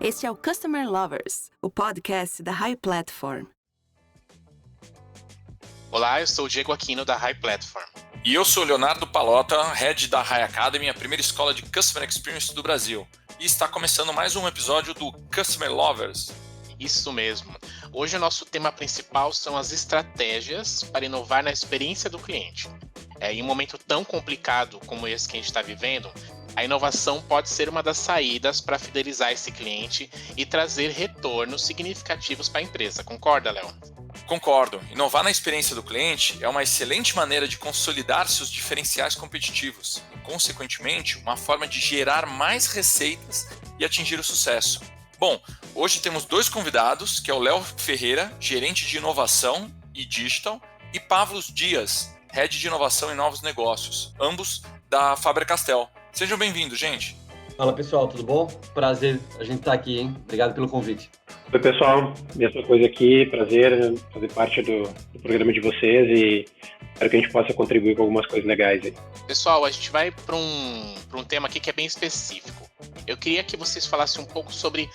Este é o Customer Lovers, o podcast da High Platform. Olá, eu sou o Diego Aquino da High Platform. E eu sou o Leonardo Palota, Head da High Academy, a primeira escola de Customer Experience do Brasil. E está começando mais um episódio do Customer Lovers. Isso mesmo. Hoje o nosso tema principal são as estratégias para inovar na experiência do cliente. Em um momento tão complicado como esse que a gente está vivendo, a inovação pode ser uma das saídas para fidelizar esse cliente e trazer retornos significativos para a empresa. Concorda, Léo? Concordo. Inovar na experiência do cliente é uma excelente maneira de consolidar seus diferenciais competitivos e, consequentemente, uma forma de gerar mais receitas e atingir o sucesso. Bom, hoje temos dois convidados, que é o Léo Ferreira, gerente de inovação e digital, e Pavlos Dias, head de inovação e novos negócios, ambos da Faber-Castell. Sejam bem-vindos, gente. Fala, pessoal, tudo bom? Prazer a gente estar aqui, hein? Obrigado pelo convite. Oi, pessoal. Mesma coisa aqui. Prazer fazer parte do programa de vocês e espero que a gente possa contribuir com algumas coisas legais aí. Pessoal, a gente vai para um tema aqui que é bem específico. Eu queria que vocês falassem um pouco sobre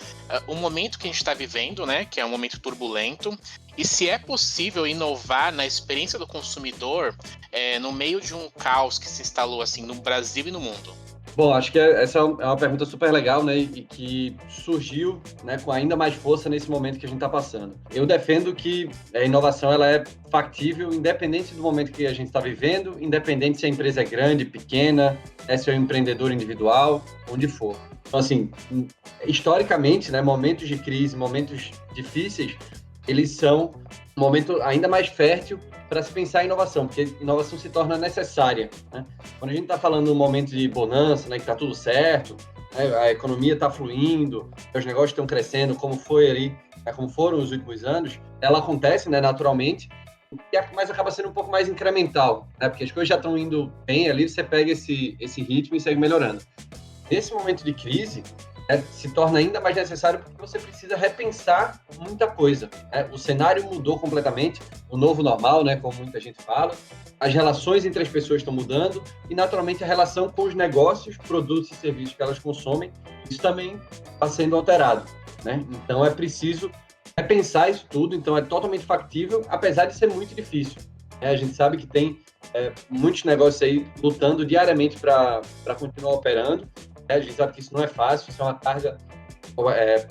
o momento que a gente está vivendo, né? Que é um momento turbulento. E se é possível inovar na experiência do consumidor no meio de um caos que se instalou assim, no Brasil e no mundo. Bom, acho que essa é uma pergunta super legal, né, e que surgiu, né, com ainda mais força nesse momento que a gente está passando. Eu defendo que a inovação ela é factível, independente do momento que a gente está vivendo, independente se a empresa é grande, pequena, se é um empreendedor individual, onde for. Então, assim, historicamente, né, momentos de crise, momentos difíceis, eles são um momento ainda mais fértil para se pensar em inovação, porque inovação se torna necessária, né? Quando a gente está falando num momento de bonança, né, que está tudo certo, né, a economia está fluindo, os negócios estão crescendo, como foi ali, como foram os últimos anos, ela acontece, né, naturalmente, mas acaba sendo um pouco mais incremental, né, porque as coisas já estão indo bem ali, você pega esse ritmo e segue melhorando. Nesse momento de crise, se torna ainda mais necessário porque você precisa repensar muita coisa. O cenário mudou completamente, o novo normal, né, como muita gente fala, as relações entre as pessoas estão mudando e, naturalmente, a relação com os negócios, produtos e serviços que elas consomem, isso também está sendo alterado, né? Então, é preciso repensar isso tudo, então é totalmente factível, apesar de ser muito difícil. A gente sabe que tem muitos negócios aí lutando diariamente para continuar operando. A gente sabe que isso não é fácil, isso é uma carga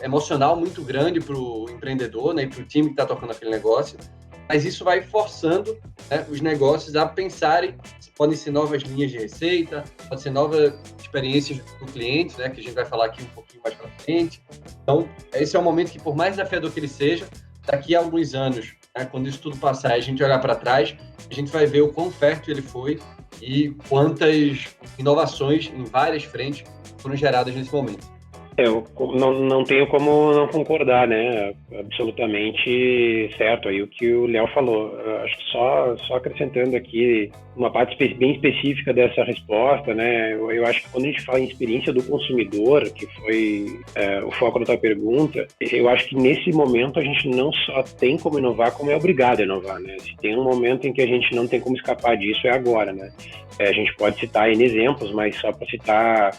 emocional muito grande para o empreendedor, né, e para o time que está tocando aquele negócio, mas isso vai forçando, né, os negócios a pensarem se podem ser novas linhas de receita, pode ser novas experiências do cliente, né, que a gente vai falar aqui um pouquinho mais para frente. Então, esse é um momento que, por mais desafiador que ele seja, daqui a alguns anos, né, quando isso tudo passar e a gente olhar para trás, a gente vai ver o quão fértil ele foi e quantas inovações em várias frentes foram geradas nesse momento. Eu não tenho como não concordar, né? Absolutamente certo aí o que o Léo falou. Eu acho que só acrescentando aqui uma parte bem específica dessa resposta, né? Eu acho que quando a gente fala em experiência do consumidor, que foi o foco da tua pergunta, eu acho que nesse momento a gente não só tem como inovar, como é obrigado a inovar, né? Se tem um momento em que a gente não tem como escapar disso, é agora, né? A gente pode citar N exemplos, mas só para citar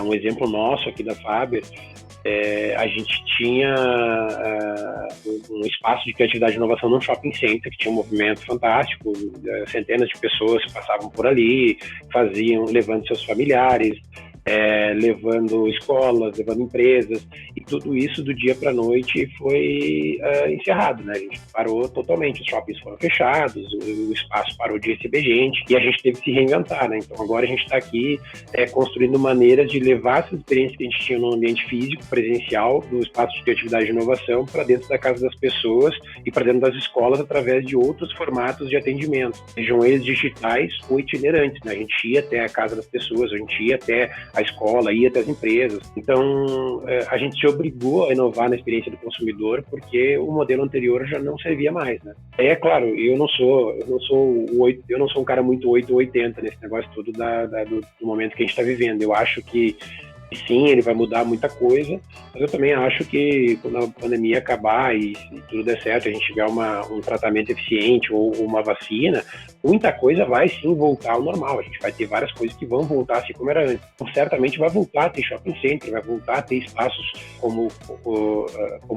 um exemplo nosso aqui da Faber, a gente tinha um espaço de criatividade e inovação num shopping center, que tinha um movimento fantástico, centenas de pessoas passavam por ali, levando seus familiares, levando escolas, levando empresas, e tudo isso do dia para a noite foi encerrado, né? A gente parou totalmente, os shoppings foram fechados, o espaço parou de receber gente e a gente teve que se reinventar, né? Então agora a gente está aqui construindo maneiras de levar essas experiências que a gente tinha no ambiente físico, presencial, do espaço de criatividade e inovação para dentro da casa das pessoas e para dentro das escolas através de outros formatos de atendimento, sejam eles digitais ou itinerantes, né? A gente ia até a casa das pessoas, a gente ia até a escola, ia até as empresas. Então, a gente se obrigou a inovar na experiência do consumidor porque o modelo anterior já não servia mais, né? É claro, eu não sou um cara muito 8 ou 80 nesse negócio todo do momento que a gente está vivendo. Eu acho que sim, ele vai mudar muita coisa, mas eu também acho que quando a pandemia acabar e tudo der certo, a gente tiver um tratamento eficiente ou uma vacina, muita coisa vai sim voltar ao normal. A gente vai ter várias coisas que vão voltar assim como era antes. Então, certamente vai voltar a ter shopping center, vai voltar a ter espaços como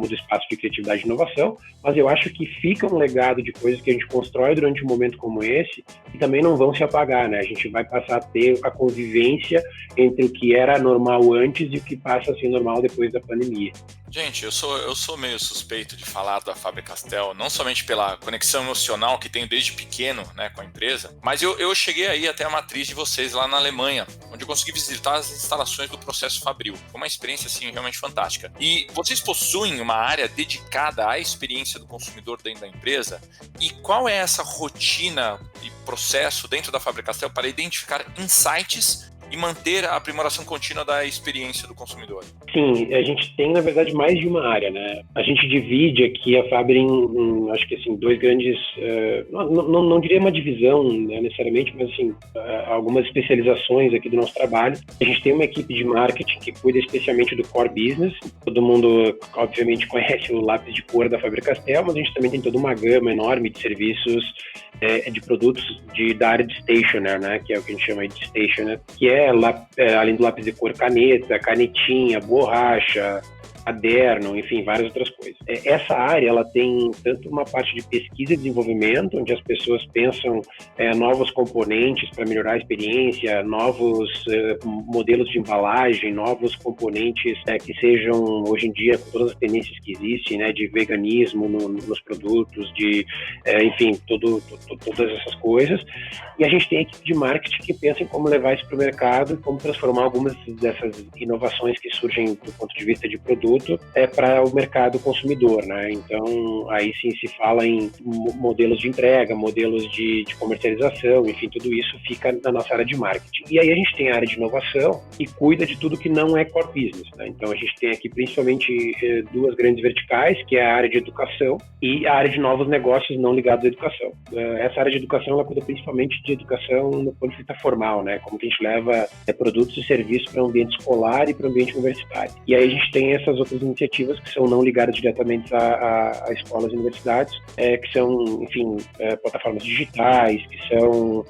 do espaço de criatividade e inovação, mas eu acho que fica um legado de coisas que a gente constrói durante um momento como esse e também não vão se apagar, né? A gente vai passar a ter a convivência entre o que era normal antes e o que passa a ser normal depois da pandemia. Gente, eu sou meio suspeito de falar da Faber-Castell, não somente pela conexão emocional que tenho desde pequeno, né, com a empresa, mas eu cheguei aí até a matriz de vocês lá na Alemanha, onde eu consegui visitar as instalações do Processo Fabril. Foi uma experiência, assim, realmente fantástica. E vocês possuem uma área dedicada à experiência do consumidor dentro da empresa? E qual é essa rotina e processo dentro da Faber-Castell para identificar insights e manter a aprimoração contínua da experiência do consumidor? Sim, a gente tem, na verdade, mais de uma área, né? A gente divide aqui a Faber em acho que assim, dois grandes, não diria uma divisão, né, necessariamente, mas assim, algumas especializações aqui do nosso trabalho. A gente tem uma equipe de marketing que cuida especialmente do core business. Todo mundo, obviamente, conhece o lápis de cor da Faber-Castell, mas a gente também tem toda uma gama enorme de serviços, de produtos da área de stationer, né, que é o que a gente chama de stationer, que além do lápis de cor, caneta, canetinha, borracha, caderno, enfim, várias outras coisas. Essa área, ela tem tanto uma parte de pesquisa e desenvolvimento, onde as pessoas pensam novos componentes para melhorar a experiência, novos modelos de embalagem, novos componentes que sejam, hoje em dia, com todas as tendências que existem, né, de veganismo nos produtos, enfim, todas essas coisas. E a gente tem a equipe de marketing que pensa em como levar isso para o mercado e como transformar algumas dessas inovações que surgem do ponto de vista de produto para o mercado consumidor, né? Então, aí sim se fala em modelos de entrega, modelos de comercialização, enfim, tudo isso fica na nossa área de marketing. E aí a gente tem a área de inovação e cuida de tudo que não é core business, né? Então, a gente tem aqui principalmente duas grandes verticais, que é a área de educação e a área de novos negócios não ligados à educação. Essa área de educação, ela cuida principalmente de educação no ponto de vista formal, né? Como que a gente leva produtos e serviços para o ambiente escolar e para o ambiente universitário. E aí a gente tem essas outras iniciativas que são não ligadas diretamente a escolas e universidades, que são, enfim, plataformas digitais, que são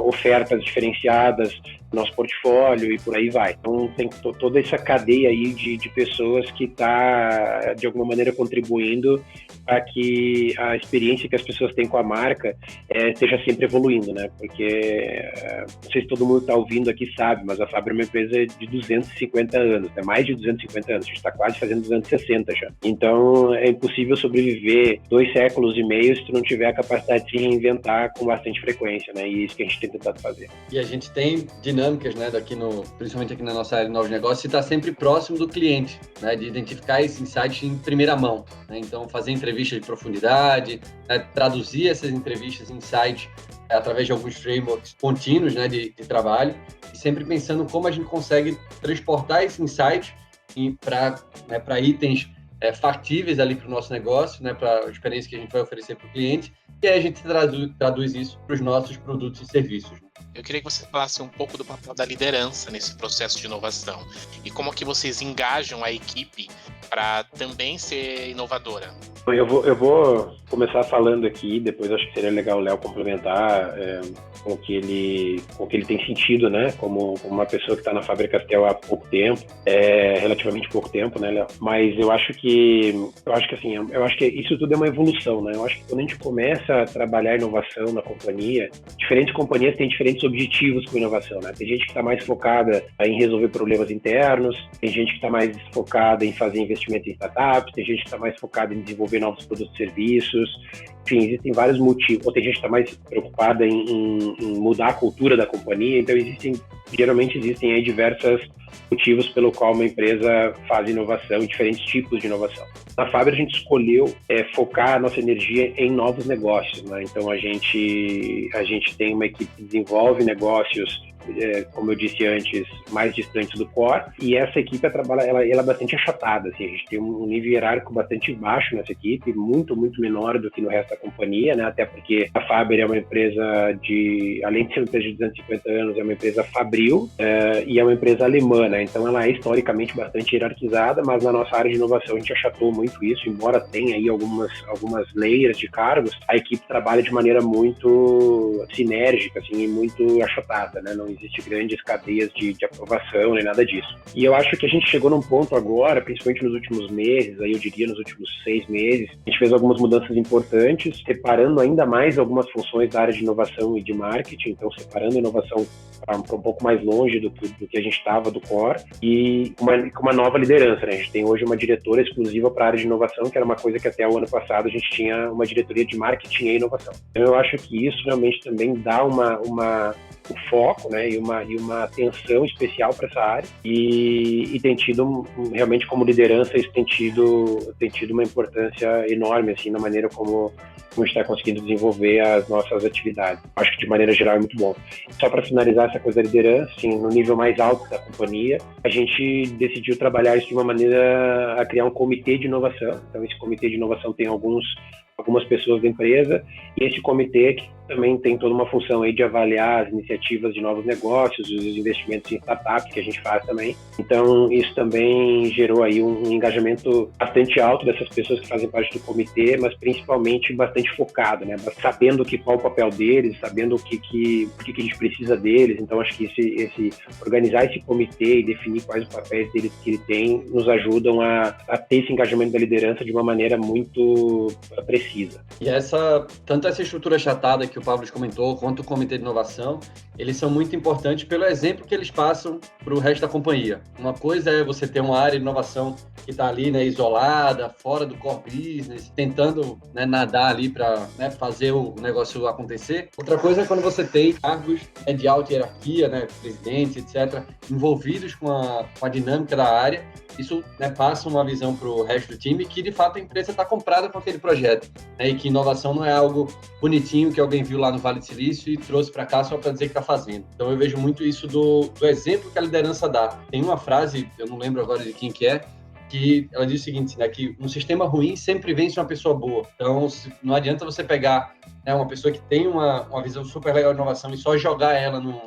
ofertas diferenciadas no nosso portfólio e por aí vai. Então tem toda essa cadeia aí de pessoas que está, de alguma maneira, contribuindo para que a experiência que as pessoas têm com a marca esteja sempre evoluindo, né? Porque, não sei se todo mundo está ouvindo aqui sabe, mas a Faber é uma empresa de 250 anos, né? Mais de 250 anos, a gente está quase fazendo 260 já. Então é impossível sobreviver 2 séculos e meio se tu não tiver a capacidade de se reinventar com bastante frequência, né? E é isso que a gente tem tentado fazer. E a gente tem dinâmicas, né, principalmente aqui na nossa área de novos negócios, de estar sempre próximo do cliente, né, de identificar esses insights em primeira mão, né? Então fazer entrevistas de profundidade, né, traduzir essas entrevistas em insights através de alguns frameworks contínuos, né, de trabalho, e sempre pensando como a gente consegue transportar esse insight para itens factíveis ali para o nosso negócio, né, para a experiência que a gente vai oferecer para o cliente, e aí a gente traduz isso para os nossos produtos e serviços. Eu queria que você falasse um pouco do papel da liderança nesse processo de inovação e como que vocês engajam a equipe para também ser inovadora. Eu vou começar falando aqui, depois acho que seria legal o Léo complementar com o que ele tem sentido, né, como uma pessoa que está na Faber-Castell há pouco tempo, relativamente pouco tempo, né, Léo? Mas eu acho que isso tudo é uma evolução, né? Eu acho que quando a gente começa a trabalhar inovação na companhia, diferentes companhias têm diferentes objetivos com inovação, né? Tem gente que está mais focada em resolver problemas internos, tem gente que está mais focada em fazer investimento em startups, tem gente que está mais focada em desenvolver novos produtos e serviços. Enfim, existem vários motivos. Ou tem gente que está mais preocupada em mudar a cultura da companhia. Então, geralmente existem aí diversos motivos pelo qual uma empresa faz inovação, diferentes tipos de inovação. Na Faber, a gente escolheu focar a nossa energia em novos negócios, né? Então, a gente tem uma equipe que desenvolve negócios como eu disse antes, mais distantes do core, e essa equipe ela é bastante achatada, assim, a gente tem um nível hierárquico bastante baixo nessa equipe, muito, muito menor do que no resto da companhia, né, até porque a Faber é uma empresa além de ser uma empresa de 250 anos, é uma empresa fabril, e é uma empresa alemã, né, então ela é historicamente bastante hierarquizada, mas na nossa área de inovação a gente achatou muito isso, embora tenha aí algumas layers de cargos, a equipe trabalha de maneira muito sinérgica, assim, e muito achatada, né, não existe grandes cadeias de aprovação nem nada disso. E eu acho que a gente chegou num ponto agora, principalmente nos últimos meses, aí eu diria nos últimos 6 meses, a gente fez algumas mudanças importantes, separando ainda mais algumas funções da área de inovação e de marketing, então separando a inovação para um pouco mais longe do que a gente estava do core, e com uma nova liderança, né? A gente tem hoje uma diretora exclusiva para a área de inovação, que era uma coisa que até o ano passado a gente tinha uma diretoria de marketing e inovação. Então eu acho que isso realmente também dá o foco, né, e uma atenção especial para essa área, e tem tido realmente como liderança, isso tem tido uma importância enorme, assim, na maneira como a gente está conseguindo desenvolver as nossas atividades. Acho que de maneira geral é muito bom. Só para finalizar essa coisa da liderança, assim, no nível mais alto da companhia, a gente decidiu trabalhar isso de uma maneira a criar um comitê de inovação. Então esse comitê de inovação tem algumas pessoas da empresa, e esse comitê que também tem toda uma função aí de avaliar as iniciativas de novos negócios, os investimentos em startups que a gente faz também. Então, isso também gerou aí um engajamento bastante alto dessas pessoas que fazem parte do comitê, mas principalmente bastante focado, né? Sabendo qual é o papel deles, sabendo por que a gente precisa deles. Então, acho que organizar esse comitê e definir quais os papéis deles que ele tem nos ajudam a ter esse engajamento da liderança de uma maneira muito precisa. E tanto essa estrutura achatada que o Pavlos comentou, quanto o Comitê de Inovação, eles são muito importantes pelo exemplo que eles passam para o resto da companhia. Uma coisa é você ter uma área de inovação que está ali, né, isolada, fora do core business, tentando, né, nadar ali para, né, fazer o negócio acontecer. Outra coisa é quando você tem cargos, né, de alta hierarquia, né, presidente, etc., envolvidos com a dinâmica da área. Isso, né, passa uma visão para o resto do time que, de fato, a empresa está comprada com aquele projeto, né, e que inovação não é algo bonitinho que alguém viu lá no Vale do Silício e trouxe para cá só para dizer que está fazendo. Então, eu vejo muito isso do exemplo que a liderança dá. Tem uma frase, eu não lembro agora de quem que é, que ela diz o seguinte, né, que um sistema ruim sempre vence uma pessoa boa. Então, não adianta você pegar, né, uma pessoa que tem uma visão super legal de inovação e só jogar ela numa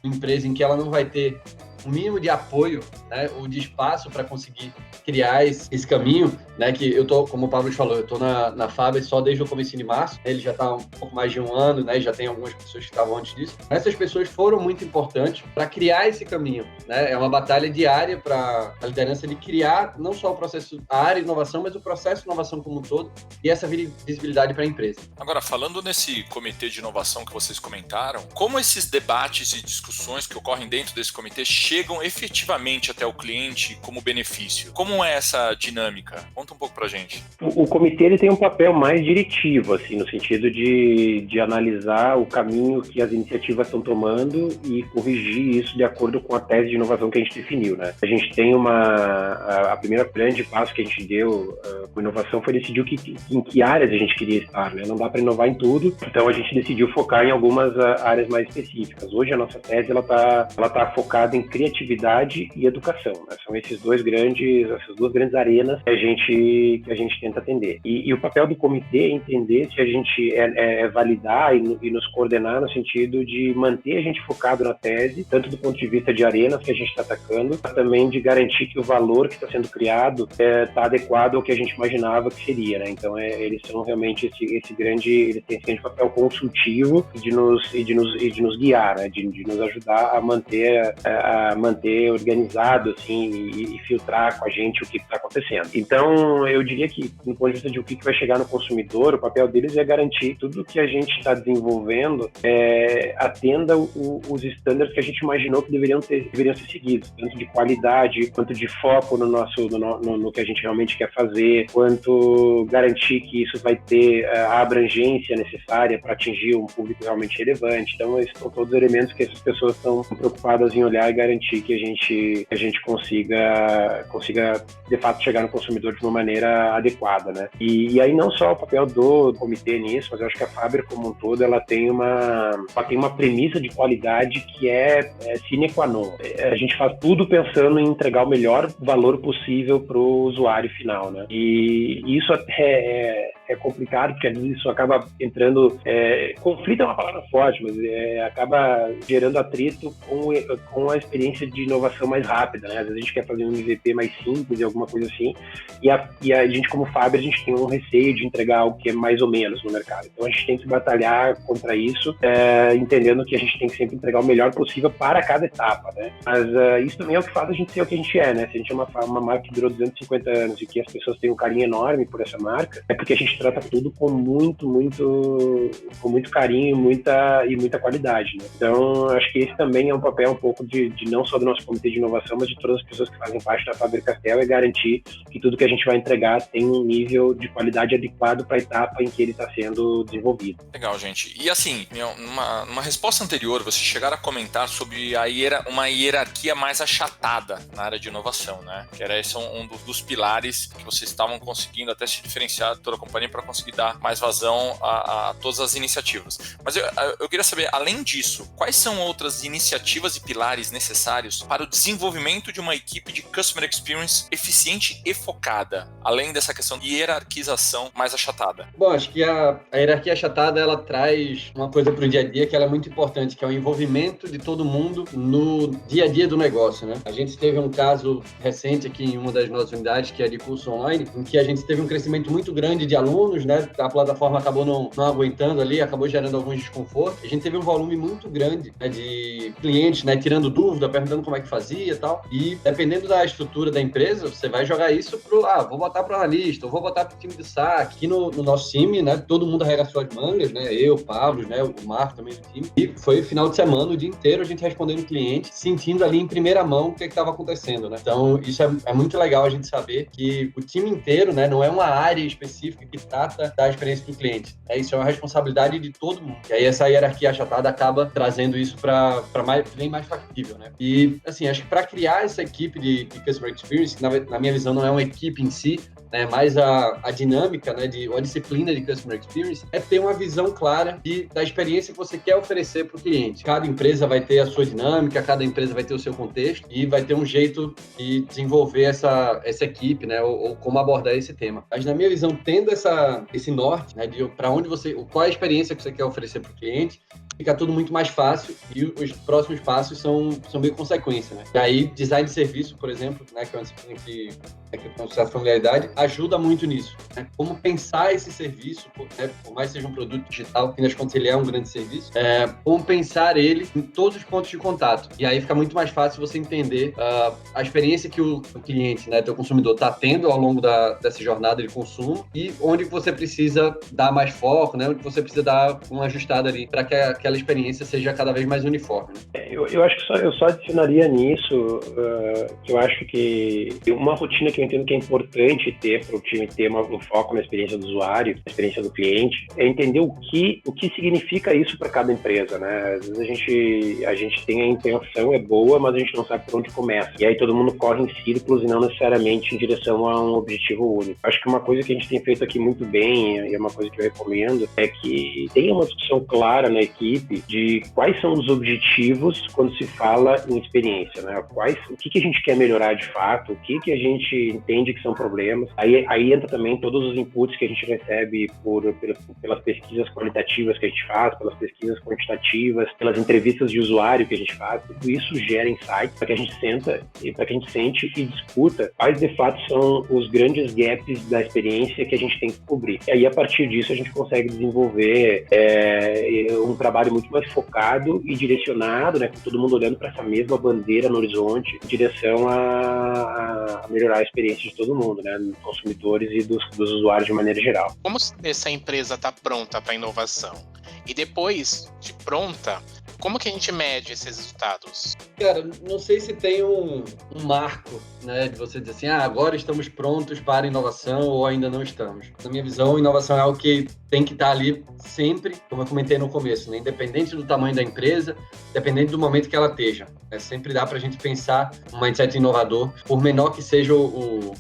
empresa em que ela não vai ter um mínimo de apoio, né, ou de espaço para conseguir criar esse caminho, né, que eu tô, como o Pablo falou, eu tô na Faber só desde o começo de março, ele já está um pouco mais de um ano, né, já tem algumas pessoas que estavam antes disso. Essas pessoas foram muito importantes para criar esse caminho, né, é uma batalha diária para a liderança de criar não só o processo, a área de inovação, mas o processo de inovação como um todo e essa visibilidade para a empresa. Agora, falando nesse comitê de inovação que vocês comentaram, como esses debates e discussões que ocorrem dentro desse comitê chegam efetivamente até o cliente como benefício? Como é essa dinâmica? Conta um pouco pra gente. O comitê ele tem um papel mais diretivo, assim, no sentido de analisar o caminho que as iniciativas estão tomando e corrigir isso de acordo com a tese de inovação que a gente definiu, né? A gente tem a primeira grande passo que a gente deu com inovação foi decidir em que áreas a gente queria estar, né? Não dá para inovar em tudo, então a gente decidiu focar em algumas áreas mais específicas. Hoje a nossa tese ela tá focada em criatividade e educação, né? São essas duas grandes arenas que a gente tenta atender. E o papel do comitê é entender se a gente validar e nos coordenar no sentido de manter a gente focado na tese, tanto do ponto de vista de arenas que a gente está atacando, mas também de garantir que o valor que está sendo criado está adequado ao que a gente imaginava que seria, né? Então eles são realmente eles têm esse grande papel consultivo de nos guiar, né? De nos ajudar a manter organizado, assim, e filtrar com a gente o que está acontecendo. Então, eu diria que, do ponto de vista de o que vai chegar no consumidor, o papel deles é garantir tudo que a gente está desenvolvendo atenda os estándares que a gente imaginou que deveriam ser seguidos, tanto de qualidade, quanto de foco no que a gente realmente quer fazer, quanto garantir que isso vai ter a abrangência necessária para atingir um público realmente relevante. Então, esses são todos elementos que essas pessoas estão preocupadas em olhar e garantir que a gente gente consiga de fato chegar no consumidor de uma maneira adequada, né? E aí não só o papel do comitê nisso, mas eu acho que a Faber como um todo, ela tem uma premissa de qualidade que é sine qua non. A gente faz tudo pensando em entregar o melhor valor possível para o usuário final, né? E isso até é complicado, porque às vezes isso acaba entrando... conflito é uma palavra forte, mas acaba gerando atrito com a experiência de inovação mais rápida, né? Às vezes a gente quer fazer um MVP mais simples e alguma coisa assim, e a gente, como Faber, a gente tem um receio de entregar algo que é mais ou menos no mercado. Então a gente tem que batalhar contra isso, entendendo que a gente tem que sempre entregar o melhor possível para cada etapa, né? Mas isso também é o que faz a gente ser o que a gente é, né? Se a gente é uma marca que durou 250 anos e que as pessoas têm um carinho enorme por essa marca, é porque a gente trata tudo com muito carinho e muita qualidade, né? Então, acho que esse também é um papel um pouco de não só do nosso comitê de inovação, mas de todas as pessoas que fazem parte da Faber-Castell, é garantir que tudo que a gente vai entregar tem um nível de qualidade adequado para a etapa em que ele está sendo desenvolvido. Legal, gente. E assim, numa resposta anterior, vocês chegaram a comentar sobre uma hierarquia mais achatada na área de inovação, né? Que era esse um dos pilares que vocês estavam conseguindo até se diferenciar de toda a companhia para conseguir dar mais vazão a todas as iniciativas. Mas eu queria saber, além disso, quais são outras iniciativas e pilares necessários para o desenvolvimento de uma equipe de Customer Experience eficiente e focada, além dessa questão de hierarquização mais achatada? Bom, acho que a hierarquia achatada, ela traz uma coisa para o dia a dia que ela é muito importante, que é o envolvimento de todo mundo no dia a dia do negócio, né? A gente teve um caso recente aqui em uma das nossas unidades, que é de curso online, em que a gente teve um crescimento muito grande de alunos, né? A plataforma acabou não aguentando ali, acabou gerando alguns desconfortos. A gente teve um volume muito grande, né, de clientes, né, tirando dúvida, perguntando como é que fazia e tal. E dependendo da estrutura da empresa, você vai jogar isso vou botar para o analista, ou vou botar para o time de saque. Aqui no nosso time, né, todo mundo arrega suas mangas, né? Eu, Pablo, né, o Marco também do time. E foi final de semana, o dia inteiro, a gente respondendo o cliente, sentindo ali em primeira mão o que estava acontecendo, né? Então, isso é muito legal a gente saber que o time inteiro, né, não é uma área específica que trata da experiência do cliente. Isso é uma responsabilidade de todo mundo. E aí essa hierarquia achatada acaba trazendo isso para bem mais factível, né? E, assim, acho que para criar essa equipe de Customer Experience, que na minha visão não é uma equipe em si, né, mas a dinâmica, né, a disciplina de Customer Experience é ter uma visão clara da experiência que você quer oferecer para o cliente. Cada empresa vai ter a sua dinâmica, cada empresa vai ter o seu contexto e vai ter um jeito de desenvolver essa equipe, né, ou como abordar esse tema. Mas na minha visão, tendo esse norte, né, de para onde qual é a experiência que você quer oferecer para o cliente, fica tudo muito mais fácil e os próximos passos são meio consequência, né? E aí, design de serviço, por exemplo, né, que é uma disciplina que eu tenho certa familiaridade, ajuda muito nisso, né? Como pensar esse serviço, né, por mais que seja um produto digital, que nas contas ele é um grande serviço, como pensar ele em todos os pontos de contato. E aí fica muito mais fácil você entender a experiência que o cliente, né, teu consumidor, está tendo ao longo dessa jornada de consumo e onde você precisa dar mais foco, né, onde você precisa dar uma ajustada ali para que aquela experiência seja cada vez mais uniforme, né? Eu acho que eu só adicionaria nisso que eu acho que uma rotina que eu entendo que é importante ter para o time ter um foco na experiência do usuário, na experiência do cliente, é entender o que significa isso para cada empresa, né? Às vezes a gente tem a intenção, é boa, mas a gente não sabe por onde começa. E aí todo mundo corre em círculos e não necessariamente em direção a um objetivo único. Acho que uma coisa que a gente tem feito aqui muito bem, e é uma coisa que eu recomendo, é que tenha uma discussão clara na equipe de quais são os objetivos quando se fala em experiência, né? O que a gente quer melhorar de fato, o que a gente entende que são problemas. Aí entra também todos os inputs que a gente recebe pelas pesquisas qualitativas que a gente faz, pelas pesquisas quantitativas, pelas entrevistas de usuário que a gente faz. Tudo isso gera insights para que a gente sente e discuta quais de fato são os grandes gaps da experiência que a gente tem que cobrir. E aí, a partir disso, a gente consegue desenvolver um trabalho muito mais focado e direcionado, né, com todo mundo olhando para essa mesma bandeira no horizonte, em direção a melhorar a experiência de todo mundo, né, dos consumidores e dos usuários de maneira geral. Como essa empresa está pronta para a inovação? E depois de pronta, como que a gente mede esses resultados? Cara, não sei se tem um marco, né, de você dizer assim, agora estamos prontos para a inovação ou ainda não estamos. Na minha visão, inovação é algo que tem que estar ali sempre, como eu comentei no começo, né? Independente do tamanho da empresa, independente do momento que ela esteja. Né? Sempre dá para a gente pensar um mindset inovador, por menor que seja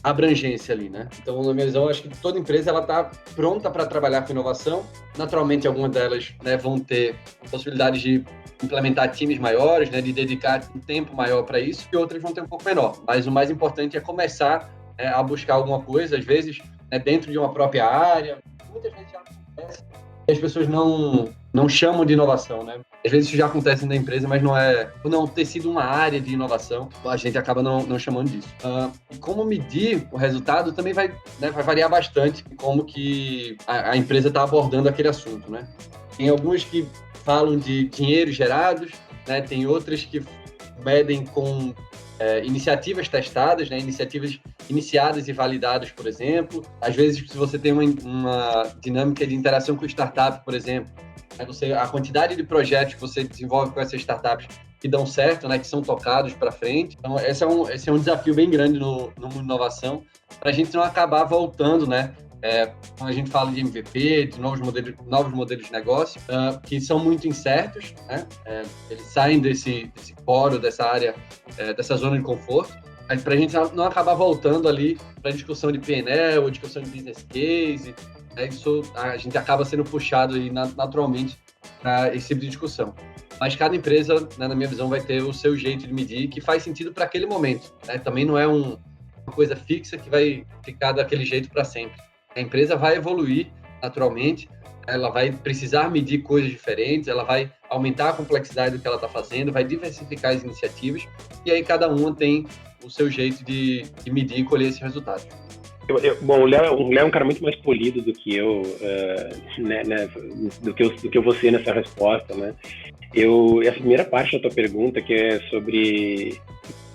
a abrangência ali, né? Então, na minha visão, acho que toda empresa ela está pronta para trabalhar com inovação. Naturalmente, algumas delas, né, vão ter possibilidades de implementar times maiores, né, de dedicar um tempo maior para isso, e outras vão ter um pouco menor. Mas o mais importante é começar a buscar alguma coisa, às vezes, né, dentro de uma própria área. Muitas vezes já acontece e as pessoas não chamam de inovação, né? Às vezes isso já acontece na empresa, mas por não ter sido uma área de inovação, a gente acaba não chamando disso. E como medir o resultado também vai variar bastante como que a empresa está abordando aquele assunto, né? Tem algumas que falam de dinheiro gerados, né? Tem outras que medem com iniciativas testadas, né? Iniciativas iniciadas e validadas, por exemplo. Às vezes, se você tem uma dinâmica de interação com startup, por exemplo, a quantidade de projetos que você desenvolve com essas startups que dão certo, né? Que são tocados para frente. Então, esse é um desafio bem grande no mundo de inovação, para a gente não acabar voltando, né? Quando a gente fala de MVP, de novos modelos de negócio, que são muito incertos, né? Eles saem desse fórum, dessa área, dessa zona de conforto, mas para a gente não acabar voltando ali para a discussão de PNL ou discussão de business case, isso a gente acaba sendo puxado aí naturalmente para esse tipo de discussão. Mas cada empresa, né, na minha visão, vai ter o seu jeito de medir que faz sentido para aquele momento, né? Também não é uma coisa fixa que vai ficar daquele jeito para sempre. A empresa vai evoluir naturalmente, ela vai precisar medir coisas diferentes, ela vai aumentar a complexidade do que ela está fazendo, vai diversificar as iniciativas, e aí cada uma tem o seu jeito de medir e colher esses resultados. Bom, o Léo é um cara muito mais polido do que eu, do que eu vou ser nessa resposta, né? Essa primeira parte da tua pergunta, que é sobre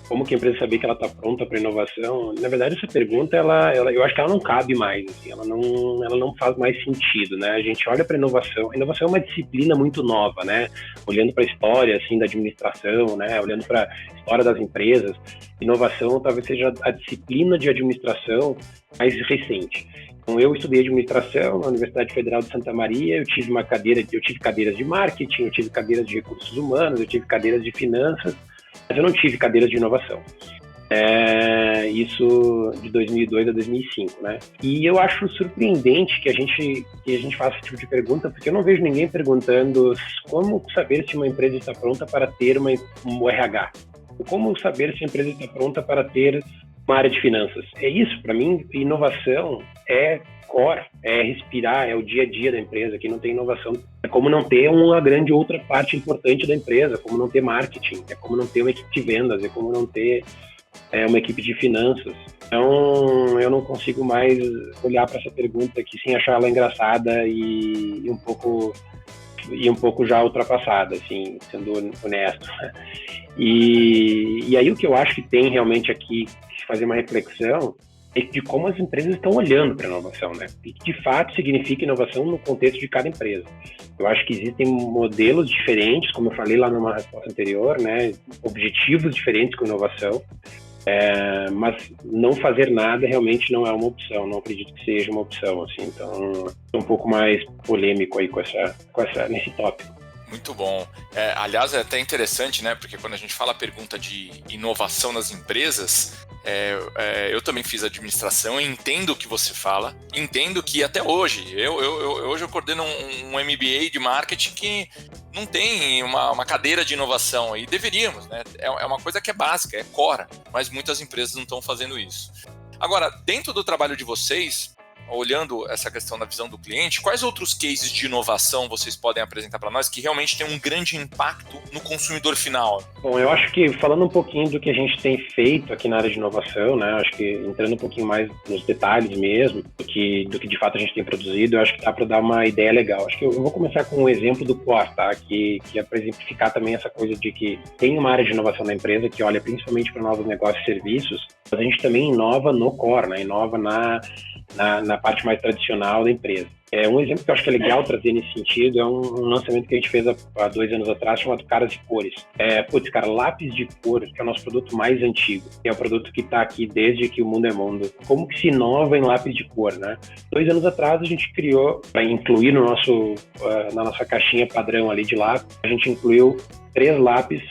como que a empresa saber que ela está pronta para inovação, na verdade essa pergunta eu acho que ela não cabe mais, assim, ela não faz mais sentido, né? A gente olha para a inovação é uma disciplina muito nova, né? Olhando para a história assim da administração, né? Olhando para a história das empresas, inovação talvez seja a disciplina de administração mais recente. Então, eu estudei administração na Universidade Federal de Santa Maria, eu tive cadeiras de marketing, eu tive cadeiras de recursos humanos, eu tive cadeiras de finanças, mas eu não tive cadeiras de inovação. Isso de 2002 a 2005, né? E eu acho surpreendente que a gente faça esse tipo de pergunta, porque eu não vejo ninguém perguntando como saber se uma empresa está pronta para ter um RH. Ou como saber se a empresa está pronta para ter uma área de finanças. É isso, para mim, inovação é core, é respirar, é o dia a dia da empresa. Que não tem inovação é como não ter uma grande outra parte importante da empresa, como não ter marketing, é como não ter uma equipe de vendas, é como não ter uma equipe de finanças. Então, eu não consigo mais olhar para essa pergunta aqui sem achar ela engraçada e um pouco já ultrapassada, assim, sendo honesto. E aí o que eu acho que tem realmente aqui que fazer uma reflexão é de como as empresas estão olhando para a inovação, né? E que de fato significa inovação no contexto de cada empresa. Eu acho que existem modelos diferentes, como eu falei lá numa resposta anterior, né? Objetivos diferentes com inovação, mas não fazer nada realmente não é uma opção, não acredito que seja uma opção, assim. Então, é um pouco mais polêmico aí nesse tópico. Muito bom. Aliás, é até interessante, né? Porque quando a gente fala a pergunta de inovação nas empresas, eu também fiz administração e entendo o que você fala. Entendo que até hoje, hoje eu coordeno um MBA de marketing que não tem uma cadeira de inovação, e deveríamos, né? É uma coisa que é básica, é core, mas muitas empresas não estão fazendo isso. Agora, dentro do trabalho de vocês, olhando essa questão da visão do cliente, quais outros cases de inovação vocês podem apresentar para nós que realmente tem um grande impacto no consumidor final? Bom, eu acho que falando um pouquinho do que a gente tem feito aqui na área de inovação, né, acho que entrando um pouquinho mais nos detalhes mesmo, do que de fato a gente tem produzido, eu acho que dá para dar uma ideia legal. Acho que eu vou começar com um exemplo do Core, tá? Que é para exemplificar também essa coisa de que tem uma área de inovação na empresa que olha principalmente para novos negócios e serviços, mas a gente também inova no Core, né? Inova na parte mais tradicional da empresa. Um exemplo que eu acho que é legal trazer nesse sentido é um lançamento que a gente fez há 2 anos atrás, chamado Caras e Cores. Lápis de cor, que é o nosso produto mais antigo, que é o produto que está aqui desde que o mundo é mundo. Como que se inova em lápis de cor, né? 2 anos atrás a gente criou, para incluir no na nossa caixinha padrão ali de lápis, a gente incluiu 3 lápis,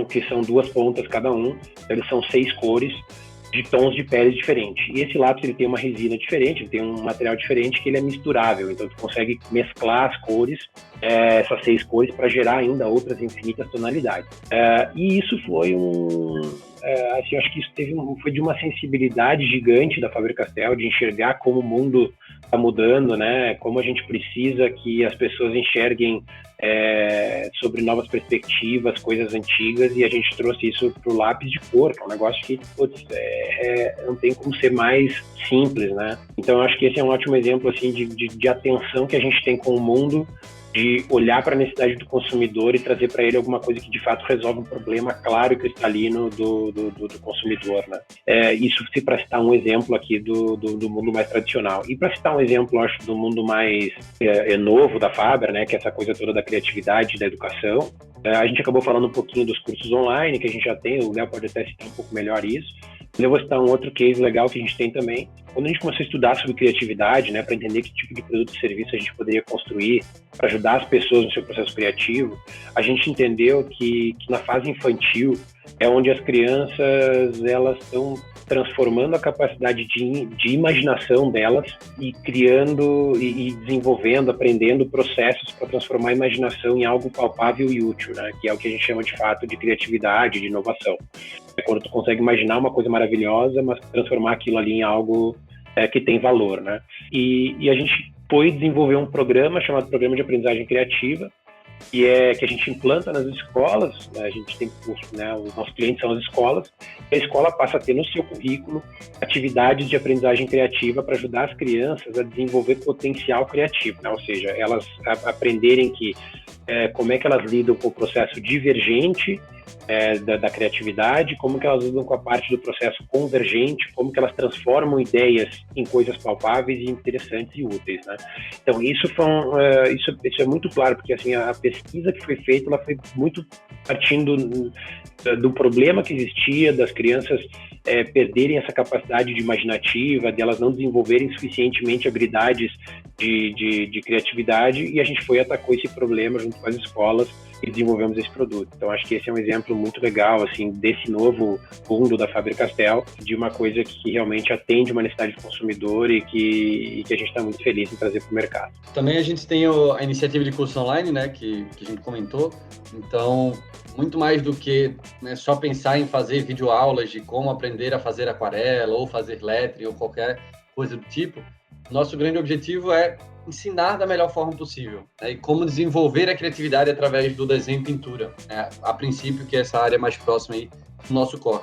que são 2 pontas cada um, eles são 6 cores, de tons de pele diferentes. E esse lápis ele tem uma resina diferente, ele tem um material diferente que ele é misturável, então tu consegue mesclar as cores, essas 6 cores, para gerar ainda outras infinitas tonalidades. E isso foi assim, acho que isso foi de uma sensibilidade gigante da Faber-Castell, de enxergar como o mundo está mudando, né? Como a gente precisa que as pessoas enxerguem sobre novas perspectivas, coisas antigas, e a gente trouxe isso para o lápis de cor, que é um negócio que não tem como ser mais simples, né? Então eu acho que esse é um ótimo exemplo assim, de atenção que a gente tem com o mundo, de olhar para a necessidade do consumidor e trazer para ele alguma coisa que de fato resolve um problema claro e cristalino do consumidor, né? Isso para citar um exemplo aqui do mundo mais tradicional. E para citar um exemplo, eu acho, do mundo mais novo da Faber, né, que é essa coisa toda da criatividade, da educação, a gente acabou falando um pouquinho dos cursos online que a gente já tem, o Léo pode até citar um pouco melhor isso. Eu vou citar um outro case legal que a gente tem também. Quando a gente começou a estudar sobre criatividade, né, para entender que tipo de produto e serviço a gente poderia construir para ajudar as pessoas no seu processo criativo, a gente entendeu que na fase infantil é onde as crianças elas estão transformando a capacidade de imaginação delas e criando e desenvolvendo, aprendendo processos para transformar a imaginação em algo palpável e útil, né? Que é o que a gente chama de fato de criatividade, de inovação. É quando tu consegue imaginar uma coisa maravilhosa, mas transformar aquilo ali em algo que tem valor, né? E a gente foi desenvolver um programa chamado Programa de Aprendizagem Criativa, que a gente implanta nas escolas, né? A gente tem curso, né? Os nossos clientes são as escolas, e a escola passa a ter no seu currículo atividades de aprendizagem criativa para ajudar as crianças a desenvolver potencial criativo, né? Ou seja, elas aprenderem como é que elas lidam com o processo divergente da criatividade, como que elas lidam com a parte do processo convergente, como que elas transformam ideias em coisas palpáveis e interessantes e úteis, né? Então isso é muito claro, porque assim a pesquisa que foi feita, ela foi muito partindo do problema que existia das crianças perderem essa capacidade de imaginativa, de elas não desenvolverem suficientemente habilidades de criatividade, e a gente foi e atacou esse problema junto com as escolas e desenvolvemos esse produto. Então acho que esse é um exemplo muito legal assim desse novo mundo da Faber-Castell, de uma coisa que realmente atende uma necessidade do consumidor e que a gente está muito feliz em trazer para o mercado. Também a gente tem a iniciativa de curso online, né, que a gente comentou. Então, muito mais do que, né, só pensar em fazer videoaulas de como aprender a fazer aquarela ou fazer lettering ou qualquer coisa do tipo, nosso grande objetivo é ensinar da melhor forma possível, né, e como desenvolver a criatividade através do desenho e pintura, né, a princípio, que é essa área mais próxima aí do nosso core.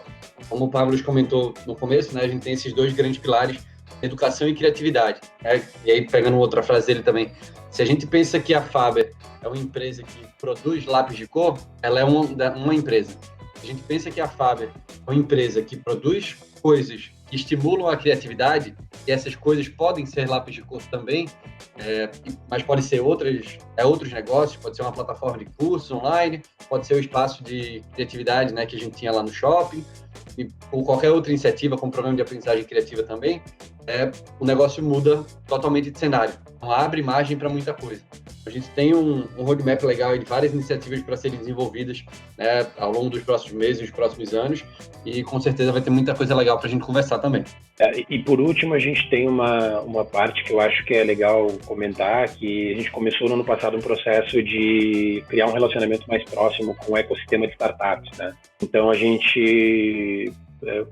Como o Pablo comentou no começo, né, a gente tem esses 2 grandes pilares, educação e criatividade, né? E aí, pegando outra frase dele também, se a gente pensa que a Faber é uma empresa que produz lápis de cor, ela é uma empresa. Se a gente pensa que a Faber é uma empresa que produz coisas que estimulam a criatividade, e essas coisas podem ser lápis de cor também, mas podem ser outros negócios, pode ser uma plataforma de cursos online, pode ser o espaço de criatividade, né, que a gente tinha lá no shopping, ou qualquer outra iniciativa com programa de aprendizagem criativa também, o negócio muda totalmente de cenário. Então, abre margem para muita coisa. A gente tem um roadmap legal de várias iniciativas para serem desenvolvidas, né, ao longo dos próximos meses, dos próximos anos, e com certeza vai ter muita coisa legal para a gente conversar também. E por último, a gente tem uma parte que eu acho que é legal comentar, que a gente começou no ano passado um processo de criar um relacionamento mais próximo com o ecossistema de startups, né? Então a gente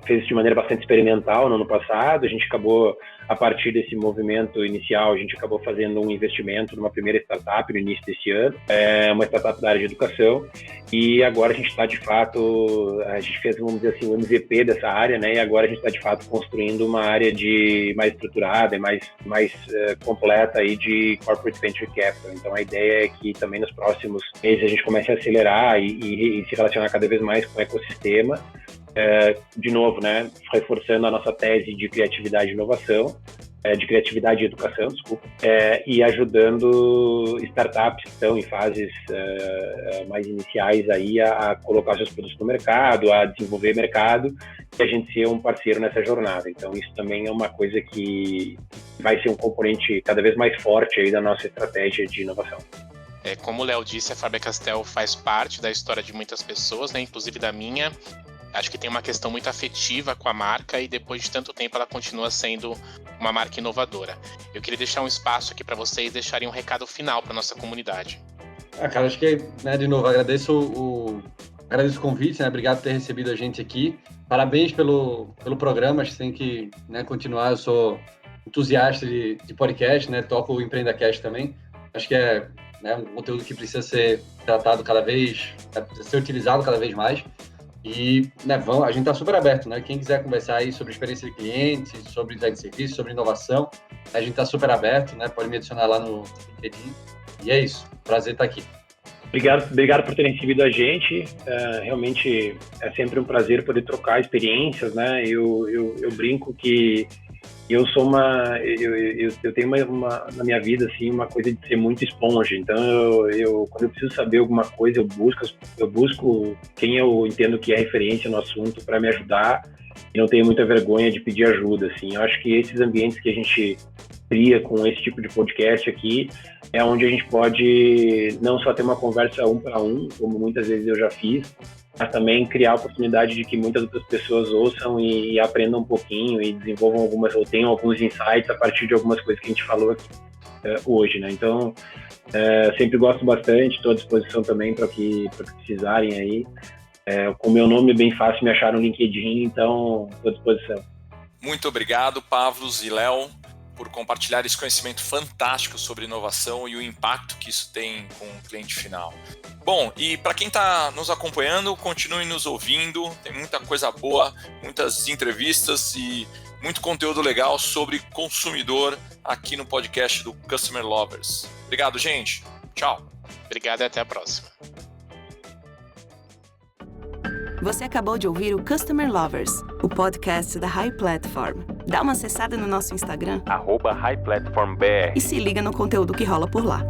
fez isso de maneira bastante experimental no ano passado. A gente acabou, a partir desse movimento inicial, a gente acabou fazendo um investimento numa primeira startup no início desse ano, uma startup da área de educação, e agora a gente está de fato, a gente fez, vamos dizer assim, um MVP dessa área, né, e agora a gente está de fato construindo uma área mais estruturada e mais completa aí de Corporate Venture Capital. Então a ideia é que também nos próximos meses a gente comece a acelerar e se relacionar cada vez mais com o ecossistema, de novo, né, reforçando a nossa tese de criatividade e inovação, de criatividade e educação, desculpa, e ajudando startups que estão em fases mais iniciais aí a colocar seus produtos no mercado, a desenvolver mercado, e a gente ser um parceiro nessa jornada. Então, isso também é uma coisa que vai ser um componente cada vez mais forte aí da nossa estratégia de inovação. Como o Léo disse, a Faber-Castell faz parte da história de muitas pessoas, né, inclusive da minha. Acho que tem uma questão muito afetiva com a marca e depois de tanto tempo ela continua sendo uma marca inovadora. Eu queria deixar um espaço aqui para vocês deixarem um recado final para nossa comunidade. Cara, acho que, né, de novo, agradeço o convite, né? Obrigado por ter recebido a gente aqui. Parabéns pelo programa, acho que tem que, né, continuar. Eu sou entusiasta de podcast, né? Toco o EmpreendaCast também. Acho que é, né, um conteúdo que precisa ser tratado ser utilizado cada vez mais. E, né, a gente está super aberto, né? Quem quiser conversar aí sobre experiência de cliente, sobre design de serviço, sobre inovação, a gente está super aberto, né? Pode me adicionar lá no LinkedIn. E é isso. Prazer estar aqui. Obrigado por terem recebido a gente. Realmente é sempre um prazer poder trocar experiências, né? Eu brinco que eu sou eu tenho uma na minha vida assim uma coisa de ser muito esponja. Então quando eu preciso saber alguma coisa, eu busco quem eu entendo que é referência no assunto para me ajudar e não tenho muita vergonha de pedir ajuda, assim. Eu acho que esses ambientes que a gente cria com esse tipo de podcast aqui é onde a gente pode não só ter uma conversa um para um, como muitas vezes eu já fiz, mas também criar a oportunidade de que muitas outras pessoas ouçam e aprendam um pouquinho e desenvolvam ou tenham alguns insights a partir de algumas coisas que a gente falou aqui hoje, né? Então, sempre gosto bastante, estou à disposição também para que precisarem aí. Com o meu nome é bem fácil me achar no LinkedIn, então estou à disposição. Muito obrigado, Pavlos e Léo, por compartilhar esse conhecimento fantástico sobre inovação e o impacto que isso tem com o cliente final. Bom, e para quem está nos acompanhando, continue nos ouvindo, tem muita coisa boa, muitas entrevistas e muito conteúdo legal sobre consumidor aqui no podcast do Customer Lovers. Obrigado, gente. Tchau. Obrigado e até a próxima. Você acabou de ouvir o Customer Lovers, o podcast da High Platform. Dá uma acessada no nosso Instagram, @HighPlatformBR. e se liga no conteúdo que rola por lá.